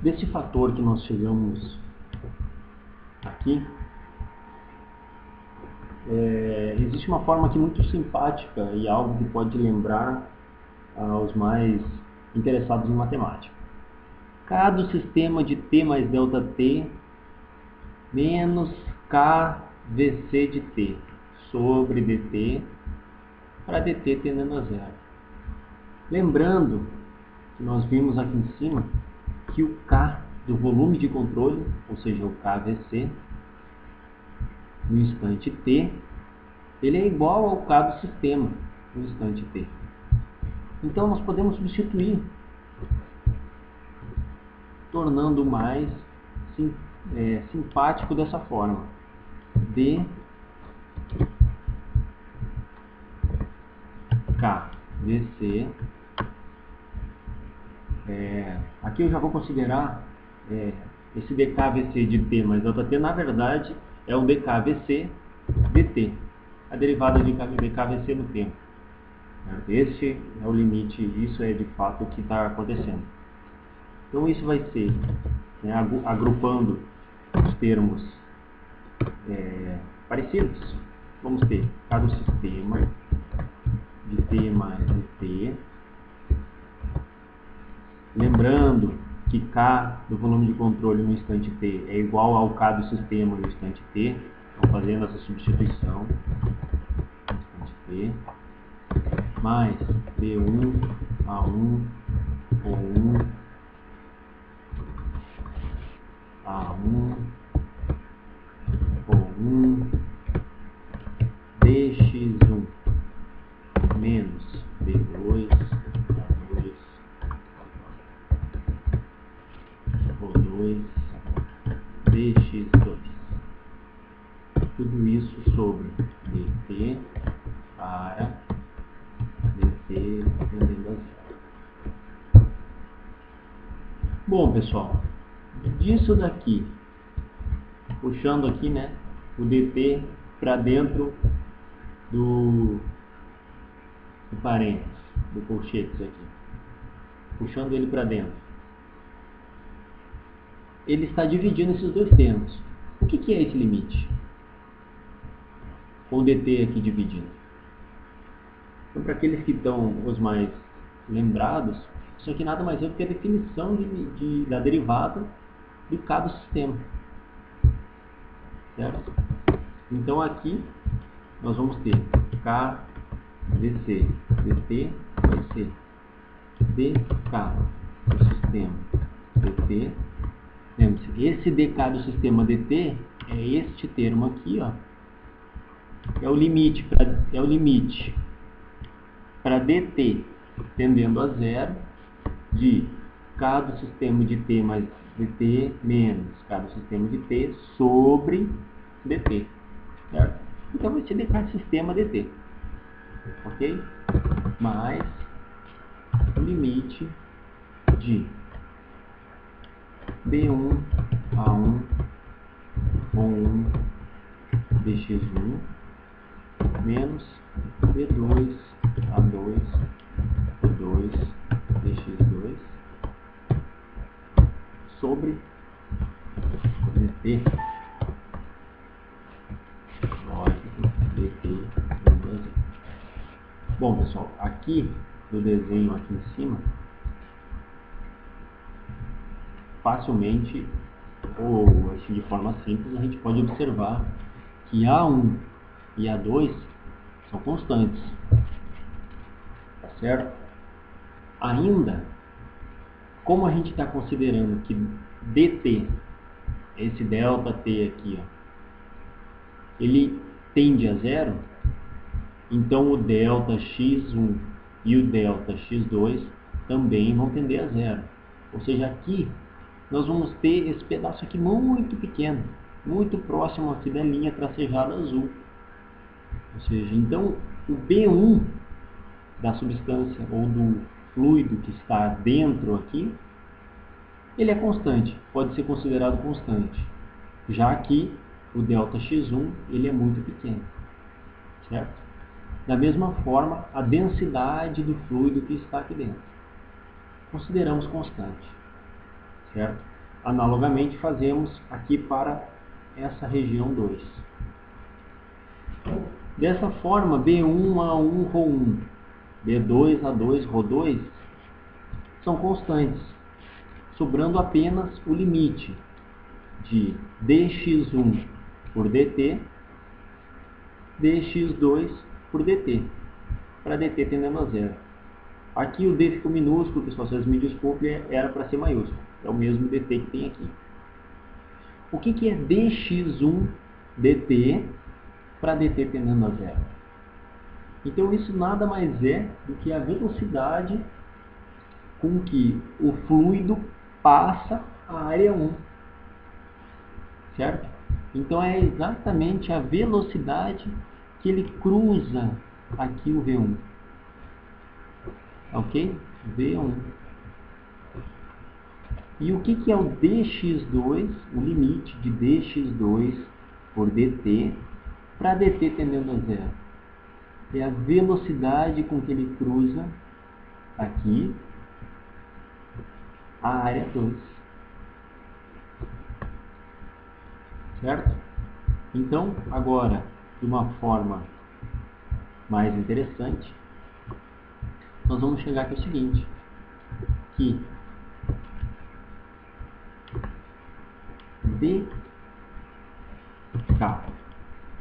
Desse fator que nós chegamos aqui, existe uma forma aqui muito simpática e algo que pode lembrar aos mais interessados em matemática. K do sistema de t mais ΔT menos KVC de t sobre dt para dt tendendo a zero. Lembrando que nós vimos aqui em cima que o K do volume de controle, ou seja, o KVC, no instante t, ele é igual ao K do sistema no instante t. Então nós podemos substituir, tornando mais simpático dessa forma. D KVC. Aqui eu já vou considerar esse dKVC de t mais ΔT, na verdade, é o dKVC dt, a derivada de dKVC no tempo. Este é o limite, isso é de fato o que está acontecendo. Então isso vai ser, agrupando os termos parecidos, vamos ter K do sistema de t mais dt. Lembrando que K do volume de controle no instante t é igual ao K do sistema no instante t. Então, fazendo essa substituição, no instante t, mais B1, A1, O1, A1, O1, dx1, menos B2, A2, O2, dx2. Tudo isso sobre dt para dt tendendo a zero. Bom, pessoal, disso daqui, puxando aqui, o dt para dentro do parênteses, do colchetes aqui, puxando ele para dentro, ele está dividindo esses dois termos. O que é esse limite? Com o dt aqui dividindo. Então, para aqueles que estão os mais lembrados, isso aqui nada mais é do que a definição da derivada do K do sistema. Certo? Então aqui nós vamos ter KVC dt vai ser dk do sistema dt. Lembre-se, esse dk do sistema dt é este termo aqui, ó. É o limite para dt tendendo a zero de K do sistema de t mais dt menos K do sistema de t sobre dt. Certo? Então vai ser dk do sistema dt. Ok? Mais o limite de B1, A1, O1, dx1 menos B2, A2, O2, dx2 sobre dt. Lógico, dt. Bom, pessoal, aqui no desenho aqui em cima, facilmente, ou assim, de forma simples, a gente pode observar que A1 e A2 são constantes, tá certo? Ainda, como a gente está considerando que dt, esse ΔT aqui, ó, ele tende a zero, então o Δx1 e o Δx2 também vão tender a zero. Ou seja, aqui nós vamos ter esse pedaço aqui muito pequeno, muito próximo aqui da linha tracejada azul. Ou seja, então o B1 da substância ou do fluido que está dentro aqui, ele é constante, pode ser considerado constante, já que o Δx1 ele é muito pequeno, certo? Da mesma forma, a densidade do fluido que está aqui dentro, consideramos constante, certo? Analogamente fazemos aqui para essa região 2. Dessa forma, B1A1 Rho1, B2A2 Rho2 são constantes, sobrando apenas o limite de dx1 por dt, dx2 por dt, para dt tendendo a zero. Aqui o d ficou minúsculo, pessoal, vocês me desculpem, era para ser maiúsculo. É o mesmo dt que tem aqui. O que é dx1 dt para dt tendendo a zero? Então isso nada mais é do que a velocidade com que o fluido passa a área 1. Certo? Então é exatamente a velocidade que ele cruza aqui o V1. Ok? V1. E o que é o dx2, o limite de dx2 por dt para dt tendendo a zero? É a velocidade com que ele cruza aqui a área 2. Certo? Então, agora, de uma forma mais interessante, nós vamos chegar aqui ao seguinte, que dk,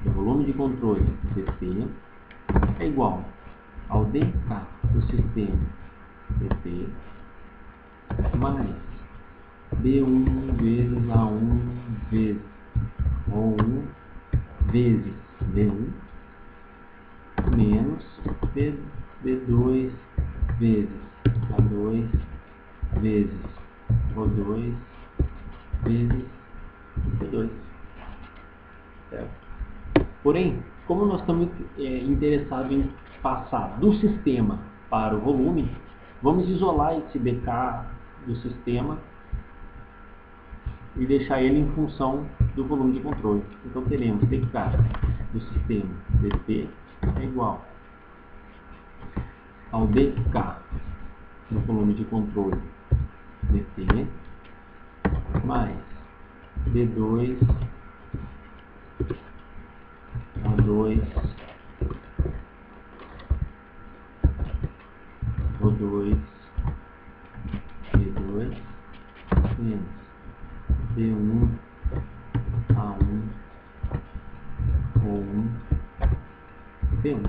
o volume de controle dt, é igual ao dk do sistema dt mais b1 vezes a1 vezes o1 vezes v1 menos b2 vezes a2 vezes o2 vezes v2. Certo? Porém, como nós estamos interessados em passar do sistema para o volume, vamos isolar esse dk do sistema e deixar ele em função do volume de controle. Então teremos dk do sistema dt é igual ao dk do volume de controle dt mais d2 a2 o2 v2 menos d1 a1 o1 v1.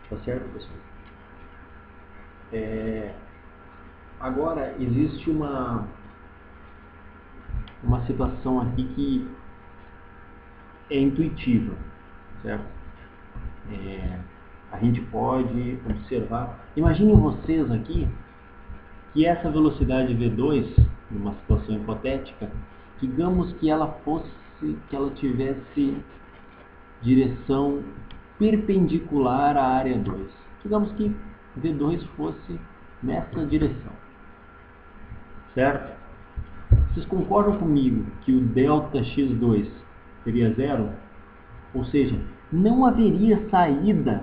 Tá certo, pessoal? Agora existe uma situação aqui que é intuitiva, certo? A gente pode observar. Imaginem vocês aqui que essa velocidade V2, numa situação hipotética, digamos que ela tivesse direção perpendicular à área 2. Digamos que V2 fosse nessa direção, certo? Vocês concordam comigo que o delta x2 seria zero? Ou seja, não haveria saída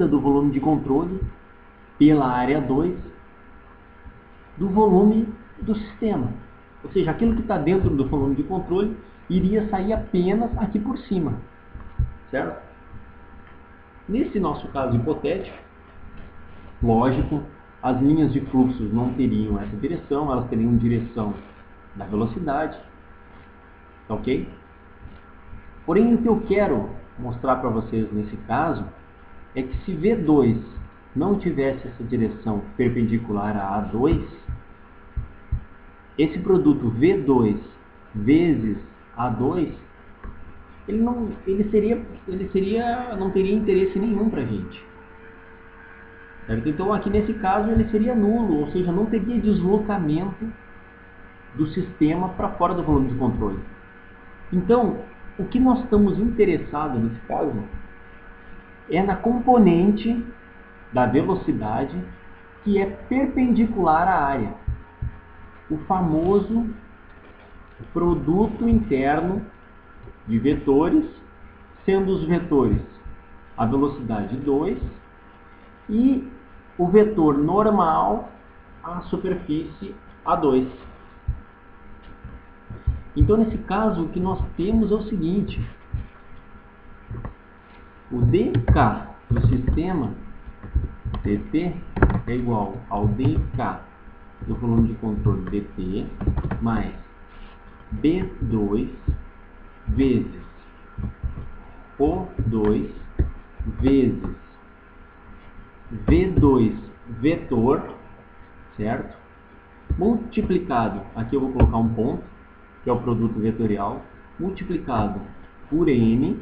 do volume de controle pela área 2 do volume do sistema. Ou seja, aquilo que está dentro do volume de controle iria sair apenas aqui por cima. Certo? Nesse nosso caso hipotético, lógico, as linhas de fluxo não teriam essa direção, elas teriam direção da velocidade. Ok? Porém, o que eu quero mostrar para vocês nesse caso é que se V2 não tivesse essa direção perpendicular a A2, esse produto V2 vezes A2, ele não teria interesse nenhum para a gente. Certo? Então aqui nesse caso ele seria nulo, ou seja, não teria deslocamento do sistema para fora do volume de controle. Então, o que nós estamos interessados nesse caso é na componente da velocidade que é perpendicular à área. O famoso produto interno de vetores, sendo os vetores a velocidade 2 e o vetor normal à superfície A2. Então, nesse caso, o que nós temos é o seguinte: o dk do sistema dt é igual ao dk do volume de contorno dt mais B2 vezes O2 vezes V2 vetor, certo? Multiplicado, aqui eu vou colocar um ponto, que é o produto vetorial, multiplicado por N,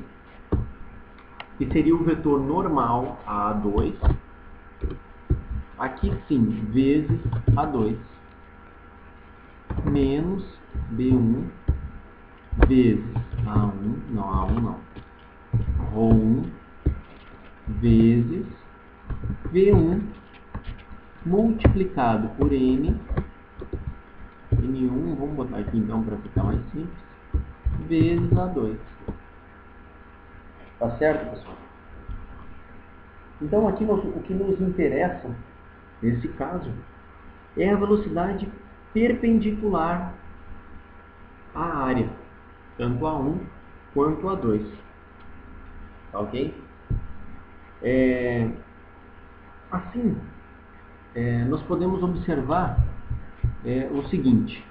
que seria o vetor normal A2, aqui sim, vezes A2, menos B1 vezes A1, não, A1 não, ρ1 vezes V1 multiplicado por N, N1, vamos botar aqui então para ficar mais simples, vezes A2. Tá certo, pessoal? Então aqui o que nos interessa, nesse caso, é a velocidade perpendicular à área, tanto A1 quanto A2. Tá ok? Assim, nós podemos observar o seguinte: